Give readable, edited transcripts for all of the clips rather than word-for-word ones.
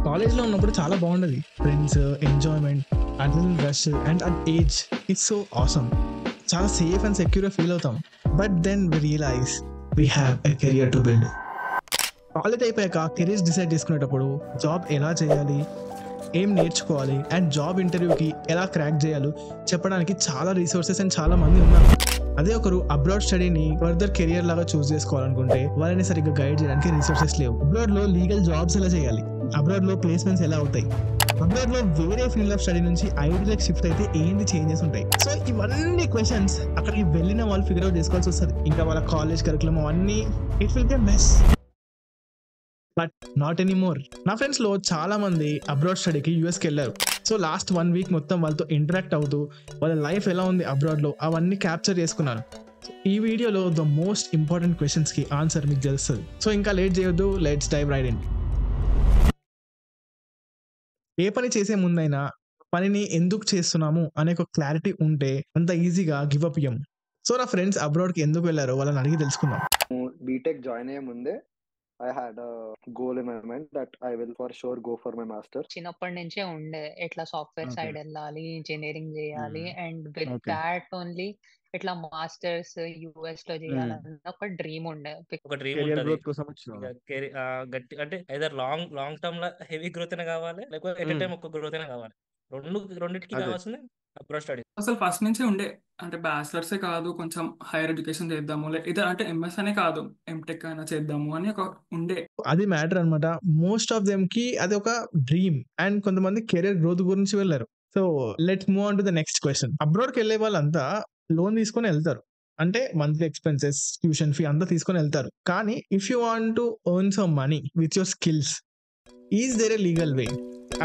కాలేజ్‌లో ఉన్నప్పుడు చాలా బాగుండేది. Friends, enjoyment, adrenaline rush and at age it's so awesome. చాలా సేఫ్ అండ్ సెక్యూర్‌గా ఫీల్ అవుతాం. But then we realize we have a career to build. College అయిపోయాక కెరీర్స్ డిసైడ్ చేసుకునేటప్పుడు జాబ్ ఎలా చేయాలి, ఏం నేర్చుకోవాలి అండ్ జాబ్ ఇంటర్వ్యూకి ఎలా క్రాక్ చేయాలో చెప్పడానికి చాలా రిసోర్సెస్ అండ్ చాలా మంది ఉన్నారు. అదే ఒకరు అబ్రాడ్ స్టడీని ఫర్దర్ కెరియర్ లాగా చూస్ చేసుకోవాలనుకుంటే వాళ్ళని సరిగ్గా గైడ్ చేయడానికి రిసోర్సెస్ లేవు. అబ్రాడ్ లో లీగల్ జాబ్స్ ఎలా చేయాలి, అబ్రాడ్ లో ప్లేస్మెంట్స్ ఎలా అవుతాయి, అబ్రాడ్ లో వేరే ఫీల్డ్ ఆఫ్ స్టడీ నుంచి ఐటీలోకి షిఫ్ట్ అయితే ఏంటి చేంజెస్ ఉంటాయి. సో ఇవన్నీ క్వశ్చన్స్ అక్కడికి వెళ్ళిన వాళ్ళు ఫిగర్ అవుట్ చేసుకోవాల్సి వస్తుంది. ఇంకా వాళ్ళ కాలేజ్ కరికులం అవన్నీ it will be mess. But not anymore. నా ఫ్రెండ్స్ లో చాలా మంది అబ్రాడ్ స్టడీకి యూఎస్కి వెళ్ళారు. సో లాస్ట్ 1 వీక్ మొత్తం వాళ్ళతో ఇంటరాక్ట్ అవుతూ వాళ్ళ లైఫ్ ఎలా ఉంది అబ్రాడ్ లో అవన్నీ క్యాప్చర్ చేసుకున్నాను. ఈ వీడియోలో ద మోస్ట్ ఇంపార్టెంట్ క్వశ్చన్స్ కి ఆన్సర్ మీకు తెలుస్తుంది. సో ఇంకా లేట్ చేయొద్దు, లెట్స్ డైవ్ రైట్ ఇన్. ఏ పని చేసే ముందైనా పనిని ఎందుకు చేస్తున్నాము అనే ఒక క్లారిటీ ఉంటే అంత ఈజీగా గివ్ అప్ ఇయ్యం. సో నా ఫ్రెండ్స్ అబ్రాడ్ కి ఎందుకు వెళ్ళారో వాళ్ళని అడిగి తెలుసుకుందాం. బీటెక్ జాయిన్ అయ్యే ముందే I had a goal in my mind that I will for sure go for my master. చిన్నప్పటి నుంచే ఉండే ఎట్లా సాఫ్ట్‌వేర్ Okay. సైడ్ ఎళ్ళాలి, ఇంజినీరింగ్ జేయాలి and with Okay. That only ఇట్లా మాస్టర్స్ యూఎస్‌లో జేయాలన్న ఒక డ్రీమ్ ఉండే. ఒక డ్రీమ్ కెరియర్ ఉంటది. గ్రోత్ కోసం వచ్చినావా? గట్టి అంటే ఐదర్ లాంగ్ టర్మ్ లో హెవీ గ్రోత్ అయినా కావాలి, లేకపోతే ఎట్ టైం ఒక గ్రోత్ అయినా కావాలి. రెండిటికి అదే. కావాల్సింది అబ్రాడ్ స్టడీ. అసలు ఫస్ట్ నుంచే ఉండే అంటే బ్యాచిలర్సే కాదు కొంచెం హైయర్ ఎడ్యుకేషన్ చేద్దాము లేదా అంటే ఎంఎస్ అనే కాదు ఎంటెక్ అయినా చేద్దాము అని ఒక ఉండే. అది మ్యాటర్ అన్నమాట. మోస్ట్ ఆఫ్ దెమ్ కి అది ఒక డ్రీమ్ అండ్ కొంతమంది కెరీర్ గ్రోత్ గురించి వెళ్ళారు. So let's move on to the next question. Abroad కి వెళ్ళే వాళ్ళంతా లోన్ తీసుకొని వెళ్తారు. అంటే మంత్లీ ఎక్స్పెన్సెస్, ట్యూషన్ ఫీ అంతా తీసుకొని వెళ్తారు. కానీ if you want to earn some money with your skills, is there a legal way?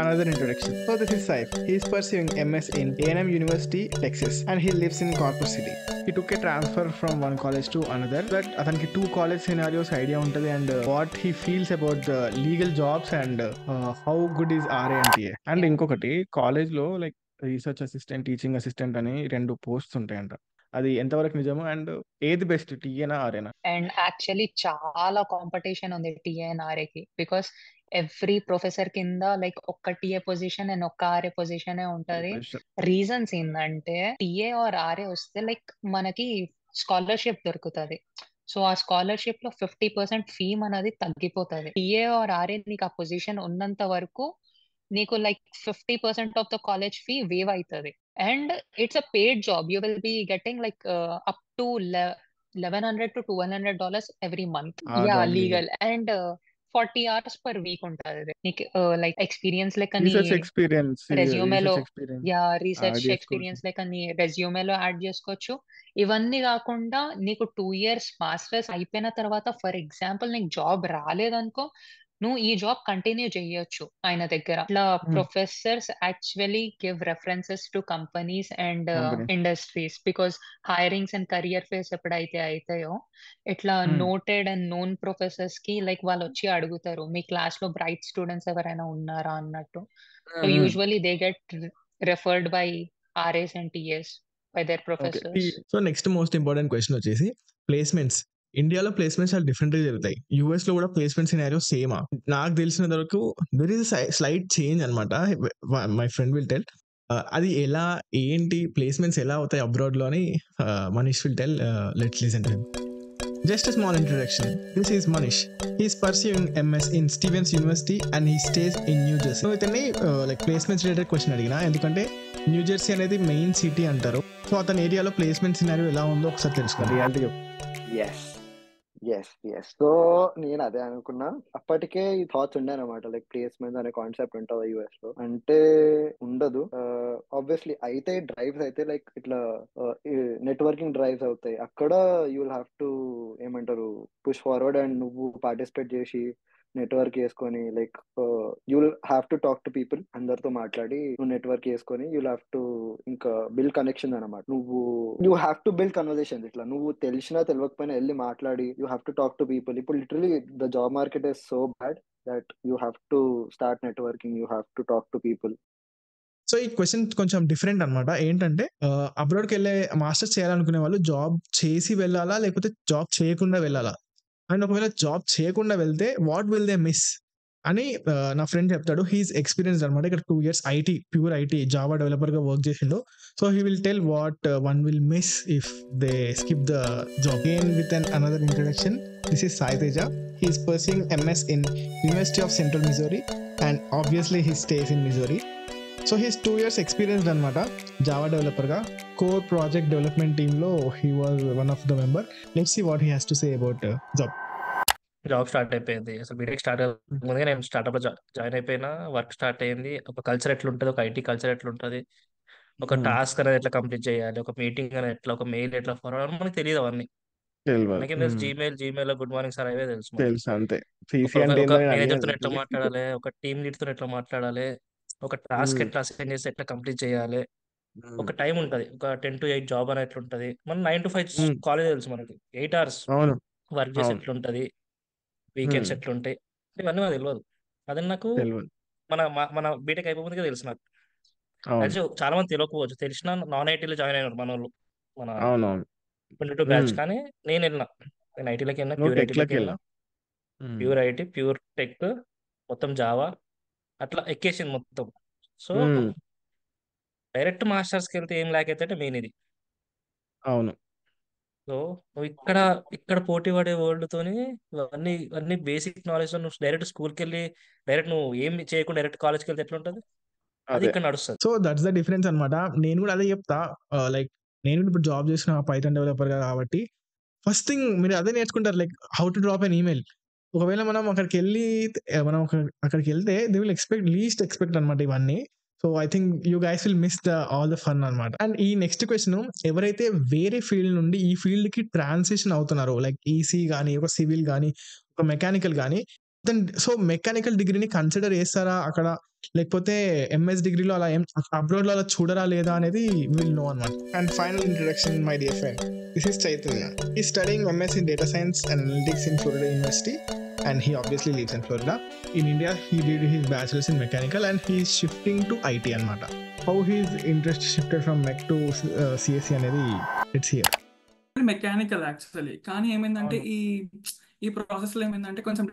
Another introduction. So this is Saif. He is pursuing MS in A&M University, Texas, and he lives in Corpus City. He took a transfer from one college to another. But అతనికి 2 college scenarios idea ఉంటుంది and what he feels about the legal jobs and how good is RA and TA. And ఇంకొకటి college లో like research assistant, teaching assistant అని 2 posts ఉంటాయంట. అది ఎంతవరకు నిజము and ఏది బెస్ట్, టీఏనా ఆర్ఏనా? అండ్ యాక్చువల్లీ చాలా కాంపిటీషన్ ఉంది టీఏ అండ్ ఆర్ఏకి. బికాస్ ఎవ్రీ ప్రొఫెసర్ కింద లైక్ ఒక్క టీఏ పొజిషన్ అండ్ ఒక్క ఆర్ఏ పొజిషన్ ఉంటది. రీజన్స్ ఏంటంటే టీఏ ఆర్ ఆర్ఏ వస్తే లైక్ మనకి స్కాలర్షిప్ దొరుకుతది. సో ఆ స్కాలర్షిప్ లో 50% ఫీ అనేది తగ్గిపోతుంది. టీఏ ఆర్ ఆర్ఏ నీకు ఆ పొజిషన్ ఉన్నంత వరకు నీకు like 50% of the college fee waive అవుతుంది. And it's a paid job. You will be getting like up to $1,100 to $1,200 every month. Yeah, legal. And 40 hours per week ఉంటది. నీకు like experience లెక్క నీ రీసెర్చ్ ఎక్స్పీరియన్స్, రెజ్యూమేలో experience research experience లెక్క నీ రెజ్యూమేలో add చేసుకోవచ్చు. ఇవన్నీ కాకుండా నీకు 2 years మాస్టర్స్ అయిపోయిన తర్వాత ఫర్ ఎగ్జాంపుల్ నీకు జాబ్ రాలేదనుకో, నువ్వు ఈ జాబ్ కంటిన్యూ చేయొచ్చు ఆయన దగ్గర. ఇట్లా professors actually give references to companies and industries because hirings and career fairs ఎప్పుడైతే అవుతాయో ఇట్లా నోటెడ్ అండ్ నోన్ ప్రొఫెసర్స్ కి లైక్ వాళ్ళు వచ్చి అడుగుతారు మీ క్లాస్ లో బ్రైట్ స్టూడెంట్స్ ఎవరైనా ఉన్నారా అన్నట్టు. So usually they get referred by RAs and TAs by their professors. So next most important question వచ్చేసి ప్లేస్మెంట్స్. ఇండియాలో ప్లేస్మెంట్స్ చాలా డిఫరెంట్ గా జరుగుతాయి. యూఎస్ లో కూడా ప్లేస్మెంట్ సినారియో సేమా? నాకు తెలిసిన వరకు దెర్ ఇస్ స్లైట్ చేంజ్ అనమాట. మై ఫ్రెండ్ విల్ టెల్ అది ఎలా ఏంటి ప్లేస్మెంట్స్ ఎలా అవుతాయి అబ్రాడ్ లో అని Manish will tell. Let's listen to him. Just a small introduction. This is Manish. He is pursuing MS in Stevens University and he stays in New Jersey. So ఇతన్ని like placements related question అడిగినా, ఎందుకంటే new Jersey అనేది main city అంటారు. So అతని ఏరియాలో placement scenario ఎలా ఉందో ఒకసారి తెలుసుకోండి. రియాలిటీ సో నేను అదే అనుకున్నా. అప్పటికే ఈ థాట్స్ ఉండే అనమాట, లైక్ ప్లేస్మెంట్ అనే కాన్సెప్ట్ ఉంటుందా యూఎస్ లో అంటే ఉండదు. ఆబ్వియస్లీ అయితే డ్రైవ్స్ అయితే లైక్ ఇట్లా నెట్వర్కింగ్ డ్రైవ్స్ అవుతాయి. అక్కడ యూ విల్ హ్యావ్ టు ఏమంటారు పుష్ ఫార్వర్డ్ అండ్ నువ్వు పార్టిసిపేట్ చేసి నెట్వర్క్ చేసుకొని like you will have to talk to people. అందరితో మాట్లాడి నువ్వు నెట్వర్క్ చేసుకొని యూ విల్ హ్యావ్ టు ఇంకా బిల్డ్ కనెక్షన్ అనమాట. నువ్వు you have to build conversation. ఇట్లా నువ్వు తెలిసినా తెలియకపోయినా వెళ్ళి మాట్లాడి you have to talk to people. ఇప్పుడు literally the job market is so bad that you have to start networking, you have to talk to people. So ఈ question కొంచెం different అనమాట. ఏంటంటే అబ్రాడ్కి వెళ్ళే మాస్టర్స్ చేయాలనుకునే వాళ్ళు జాబ్ చేసి వెళ్ళాలా లేకపోతే జాబ్ చేయకుండా వెళ్ళాలా? అండ్ ఒకవేళ జాబ్ చేయకుండా వెళ్తే వాట్ విల్ దే మిస్? అని నా ఫ్రెండ్ చెప్తాడు. హీఈస్ ఎక్స్పీరియన్స్డ్ అనమాట. ఇక్కడ 2 years IT, pure IT Java డెవలపర్గా వర్క్ చేసిండు. So he will tell what one will miss if they skip the job. Again with another introduction, this is Sai Teja. He is pursuing MS in University of Central Missouri and obviously he stays in Missouri. So he's 2 years experienced అనమాట Java డెవలపర్గా. Core project development టీంలో he was one of the member. Let's see what he has to say about job. Job start అయిపోయింది. అసలు BTech start ముందుగా నేను startup లో join అయిపోయినా. Work start అయింది. ఒక కల్చర్ ఎట్లుంటది, ఒక ఐటీ కల్చర్ ఎట్లుంటది, ఒక టాస్క్ అనేది ఎట్లా కంప్లీట్ చేయాలి, ఒక మీటింగ్ అనేది ఎట్లా, ఒక మెయిల్ ఎట్లా ఫార్వర్డ్ మనకి తెలియదు అవన్నీ. మనకేం తెలుసు, జీమెయిల్ లో గుడ్ మార్నింగ్ సార్ అవే తెలుసు మనకి. తెలుసు అంతే. ఒక సిసి అంటే ఒక ఏందో అని మేనేజర్ అడిగేది. తో ఎట్లా మాట్లాడాలి, ఒక టీమ్ లీడ్ తో ఎట్లా మాట్లాడాలి, ఒక టాస్క్ ఎట్లా అసైన్ చేసి ఎట్లా కంప్లీట్ చేయాలి, ఒక టైం ఉంటది, ఒక 10 to 8 జాబ్ అని ఎట్లుంటది. మన 9 to 5 కాలేజ్ తెలుసు మనకి, 8 hours అవును వర్క్ చేసి అవును ఎట్లుంటది, వీకెండ్స్ ఎట్లుంటాయి, ఇవన్నీ నాకు తెలియదు. అదే నాకు తెలియదు. మన బీటెక్ అయిపోయింది తెలుసు నాకు. అవును యాక్చువల్లీ చాలా మంది తెలియకపోవచ్చు, తెలిసిన నాన్ ఐటీలో జాయిన్ అయినారు మన వాళ్ళు, మన అవునవును 22 బ్యాచ్. కానీ నేను వెళ్ళిన, నేను ఐటీలోకి వెళ్ళిన, నువ్వు ప్యూర్ టెక్లోకి ఐటీలోకి వెళ్ళిన, వెళ్ళావు. ప్యూర్ ఐటీ, ప్యూర్ టెక్, మొత్తం జావా అట్లా ఎక్కేసింది మొత్తం. సో డైరెక్ట్ మాస్టర్స్కి వెళ్తే ఏం ల్యాక్ అయితే మెయిన్ ఇది. అవును సో నువ్వు ఇక్కడ పోటీ పడే వరల్డ్ తోని ఇవన్నీ బేసిక్ నాలెడ్జ్ తో నువ్వు డైరెక్ట్ స్కూల్కి వెళ్ళి డైరెక్ట్ నువ్వు ఏం చేయకుండా డైరెక్ట్ కాలేజ్కి వెళ్తే ఎట్లా ఉంటుంది, అది అదే ఇక్కడ నడుస్తుంది. సో దట్స్ ద డిఫరెన్స్ అనమాట. నేను కూడా అదే చెప్తా. లైక్ నేను ఇప్పుడు జాబ్ చేసిన పైథాన్ డెవలపర్గా కాబట్టి ఫస్ట్ థింగ్ మీరు అదే నేర్చుకుంటారు, like how to drop an email. ఒకవేళ మనం అక్కడికి వెళ్తే దే విల్ లీస్ట్ ఎక్స్పెక్ట్ అనమాట ఇవన్నీ. So I think you guys will miss all the fun అనమాట. అండ్ ఈ నెక్స్ట్ క్వశ్చన్, ఎవరైతే వేరే ఫీల్డ్ నుండి ఈ ఫీల్డ్ కి ట్రాన్సిషన్ అవుతున్నారో, లైక్ ఈసీ కానీ, ఒక సివిల్ కానీ, ఒక మెకానికల్ కానీ, దెన్ సో మెకానికల్ డిగ్రీని కన్సిడర్ చేస్తారా అక్కడ, లేకపోతే ఎంఎస్ డిగ్రీలో అలా ఏం అబ్రాడ్ లో అలా చూడరా లేదా అనేది విల్ నో అనమాట. And final introduction, my dear friend, this is Chaitanya. He's studying MS in Data Science and Analytics in Florida University, and he obviously lives in Florida. In India, he did his bachelor's in mechanical and he is shifting to IT అనమాట. How his interest shifted from Mech to CSE అనేది it's here. Mechanical actually. కానీ ఏమైందంటే అవును. ఈ process లో ఏమైందంటే కొంచెం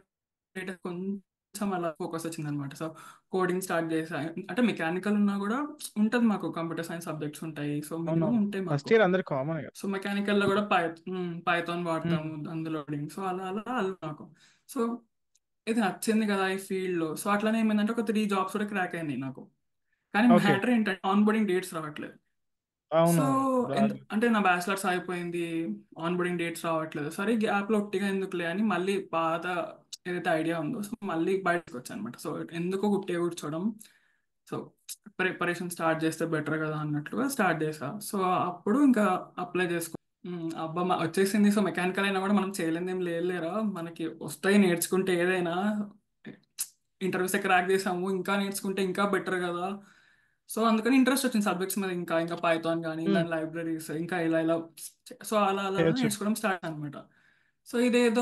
అలా ఫోకస్ వచ్చింది అనమాట. సో కోడింగ్ స్టార్ట్ చేసా. అంటే మెకానికల్ ఉన్నా కూడా ఉంటది మాకు, కంప్యూటర్ సైన్స్ సబ్జెక్ట్స్ ఉంటాయి. సో మినిమం అవునవును. ఉంటాయి ఫస్ట్ మాకు. ఇయర్ అందరు కామన్ కదా. సో మెకానికల్ లో కూడా పైథాన్ వాడతాము అందులో. సో అలా నాకు సో ఇది నచ్చింది కదా ఈ ఫీల్డ్ లో. సో అట్లానే ఏమైందంటే ఒక 3 jobs కూడా క్రాక్ అయినాయి నాకు. కానీ ఓకే మ్యాటర్ ఏంటంటే ఆన్ బోర్డింగ్ డేట్స్ రావట్లేదు. సో అవునవును అంటే నా బ్యాచిలర్స్ అయిపోయింది, ఆన్ బోర్డింగ్ డేట్స్ రావట్లేదు. సరే గ్యాప్ లో ఒట్టిగా ఎందుకులే అని మళ్ళీ పాత ఏదైతే ఐడియా ఉందో సో మళ్ళీ బయటకు వచ్చాను అనమాట. సో ఎందుకు గుట్టిగా కూర్చోవడం, సో ప్రిపరేషన్ స్టార్ట్ చేస్తే బెటర్ కదా అన్నట్లుగా స్టార్ట్ చేసా. సో అప్పుడు ఇంకా అప్లై చేసుకో. అబ్బా వచ్చేసింది. సో మెకానికల్ అయినా కూడా మనం చేయలేని ఏం లేరా, మనకి వస్తాయి నేర్చుకుంటే ఏదైనా. ఇంటర్వ్యూస్ క్రాక్ చేసాము, ఇంకా నేర్చుకుంటే ఇంకా బెటర్ కదా. సో అందుకని ఇంట్రెస్ట్ వచ్చింది సబ్జెక్ట్స్ మీద, ఇంకా పైథాన్ కానీ దాని లైబ్రరీస్ ఇంకా ఇలా. సో అలా చేయొచ్చు. నేర్చుకోవడం స్టార్ట్ అనమాట. సో ఇదేదో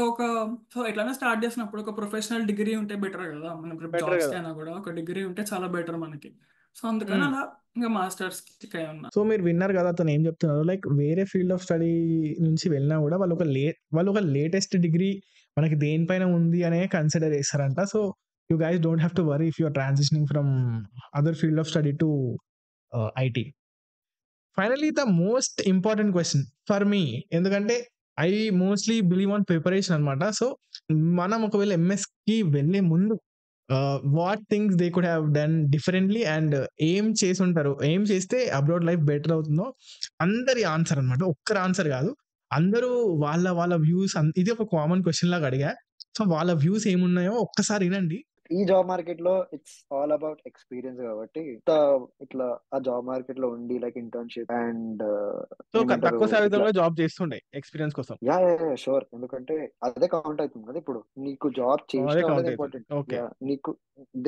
సో ఎట్లైనా స్టార్ట్ చేసినప్పుడు ఒక ప్రొఫెషనల్ డిగ్రీ ఉంటే బెటర్ కదా. మనం బెటర్ జాబ్స్ కదా. కైనా కూడా ఒక డిగ్రీ ఉంటే చాలా బెటర్ మనకి. సో అందుకని అలా ఇంకా మాస్టర్స్ కి ఉన్నా. సో మీరు విన్నారు కదా అతను ఏం చెప్తున్నారు, లైక్ వేరే ఫీల్డ్ ఆఫ్ స్టడీ నుంచి వెళ్ళినా కూడా వాళ్ళు ఒక లేటెస్ట్ డిగ్రీ మనకి దేనిపైన ఉంది అనే కన్సిడర్ చేస్తారంట. So you guys don't have to worry if you're transitioning from other field of study to IT. Finally the most important question for me, ఎందుకంటే I mostly believe on preparation అనమాట. So మనం ఒకవేళ MS కి వెళ్ళే ముందు what things they could have done differently and ఏం చేసి ఉంటారు, ఏం చేస్తే అబ్రాడ్ లైఫ్ బెటర్ అవుతుందో అందరి ఆన్సర్ అనమాట. ఒక్కరి ఆన్సర్ కాదు, అందరూ వాళ్ళ వ్యూస్. ఇది ఒక కామన్ క్వశ్చన్ లాగా అడిగా. సో వాళ్ళ వ్యూస్ ఏమున్నాయో ఒక్కసారి వినండి. ఈ జాబ్ మార్కెట్ లో ఇట్స్ ఆల్ అబౌట్ ఎక్స్పీరియన్స్ కాబట్టి ఇట్లా ఆ జాబ్ మార్కెట్ లో ఉండి లైక్ ఇంటర్న్షిప్ అండ్ సో ఏమంటారు తక్కువ ఇట్లా శాలరీలో జాబ్ చేస్తుండే ఎక్స్పీరియన్స్ కోసం. Yeah sure. ఎందుకంటే అదే కౌంట్ అవుతుంది కదా. ఇప్పుడు నీకు జాబ్ అదే చేసిన కౌంట్ వాళ్ళది అవుతుంది. ఇంపార్టెంట్. ఓకే యా నీకు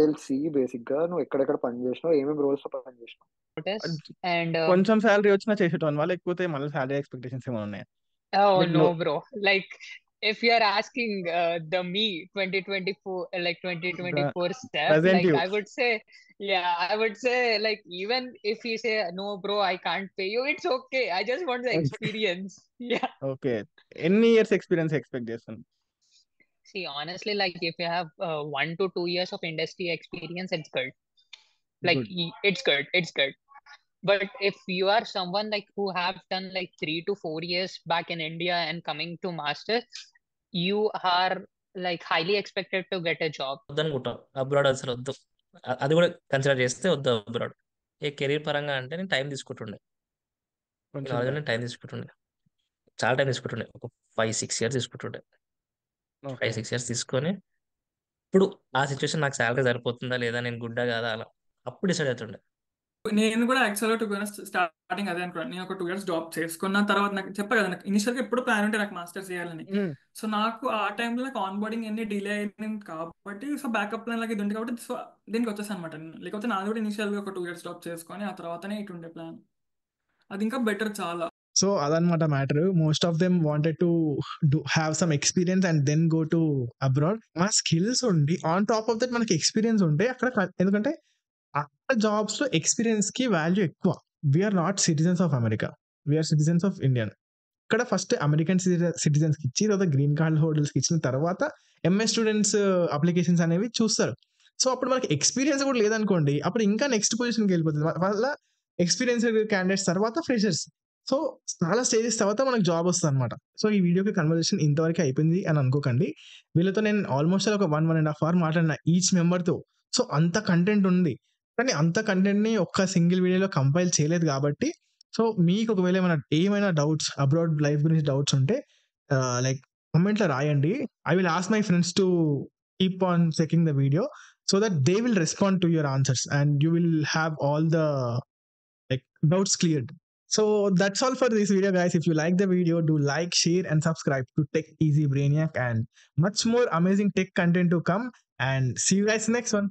తెలిసి బేసిక్ గా నువ్వు ఎక్కడెక్కడ పని చేసినావు, ఏమేమి రోల్స్ లో పని చేసినావు. notice and కొంచెం శాలరీ వచ్చినా చేసేటోన్ వాళ్ళ, లేకపోతే మళ్ళీ శాలరీ ఎక్స్పెక్టేషన్స్ ఏమైనా ఉన్నాయా? oh Like no no. bro, like if you are asking the me 2024 like 2024 step, Present like you. I would say, yeah, I would say like even if you say no bro I can't pay you, it's okay, I just want the experience. Yeah. Okay ఎన్ని years experience expect చేస్తాను? See, honestly, like if you have 1 to 2 years of industry experience, it's good. Like Good. it's good. But if you are someone like who have done like 3 to 4 years back in India and coming to masters, you are like highly expected to get a job. వద్దనుకుంటాం abroad అసలు వద్దు. అది కూడా consider చేస్తే వద్దు abroad. ఏ career పరంగా అంటే నేను టైం తీసుకుంటుండే, కొంచెం ఆల్రెడీ టైం తీసుకుంటుండే, చాలా టైం తీసుకుంటుండే, ఒక 5-6 years తీసుకుంటుండే. ఓకే 5-6 years తీసుకొని ఇప్పుడు ఆ సిచ్యువేషన్ నాకు శాలరీ సరిపోతుందా లేదా, నేను గుడ్డా కాదా అలా అప్పుడు డిసైడ్ అవుతుండే. నేను కూడా యాక్చువల్గా టు స్టార్టింగ్ అదే అనుకున్నాను. నేను ఒక 2 years జాబ్ చేసుకున్న తర్వాత నాకు చెప్పా కదా, నాకు ఇనిషియల్గా ఎప్పుడు ప్లాన్ ఉంటే నాకు మాస్టర్స్ చేయాలని. సో నాకు ఆ టైంలో నాకు ఆన్ బోర్డింగ్ ఎన్ని డిలే అయింది కాబట్టి, సో బ్యాకప్ ప్లాన్ లాగా ఇది ఉంది కాబట్టి, సో దీనికి వచ్చేసాను అనమాట. లేకపోతే నాది కూడా ఇనిషియల్గా ఒక 2 years జాబ్ చేసుకొని ఆ తర్వాతనే ఇటు ఉండే ప్లాన్. అది ఇంకా బెటర్ చాలా. సో అదనమాట matter. Most of them wanted to have some experience and then go to abroad. మన స్కిల్స్ ఉండి ఆన్ టాప్ ఆఫ్ దట్ మనకి ఎక్స్పీరియన్స్ ఉంటే అక్కడ ఎందుకంటే అక్కడ జాబ్స్ లో ఎక్స్పీరియన్స్ కి వాల్యూ ఎక్కువ. We're not citizens of America, we're citizens of Indian. ఇక్కడ ఫస్ట్ అమెరికన్ సిటిజన్స్ కి ఇచ్చి తర్వాత గ్రీన్ కార్డ్ హోల్డర్స్ కి ఇచ్చిన తర్వాత ఎంఎస్ స్టూడెంట్స్ అప్లికేషన్స్ అనేవి చూస్తారు. సో అప్పుడు మనకి ఎక్స్పీరియన్స్ కూడా లేదనుకోండి, అప్పుడు ఇంకా నెక్స్ట్ పొజిషన్కి వెళ్ళిపోతుంది. వాళ్ళ ఎక్స్పీరియన్స్ క్యాండిడేట్స్ తర్వాత ఫ్రెషర్స్. సో చాలా స్టేజెస్ తర్వాత మనకు జాబ్ వస్తుంది అనమాట. సో ఈ వీడియోకి కన్వర్జేషన్ ఇంతవరకు అయిపోయింది అని అనుకోకండి. వీళ్ళతో నేను ఆల్మోస్ట్ ఒక 1.5 hours మాట్లాడిన ఈచ్ మెంబర్తో. సో అంత కంటెంట్ ఉంది, కానీ అంత కంటెంట్ ని ఒక్క సింగిల్ వీడియోలో కంపైల్ చేయలేదు కాబట్టి. సో మీకు ఒకవేళ ఏమైనా డౌట్స్ అబ్రాడ్ లైఫ్ గురించి డౌట్స్ ఉంటే లైక్ కామెంట్లో రాయండి. I will ask my friends to keep on checking the video so that they will respond to your answers and you will have all the like doubts cleared. So that's all for this video, guys. If you like the video, do like, share and subscribe to Tech Easy Brainiac, and much more amazing tech content to come. And see you guys next one.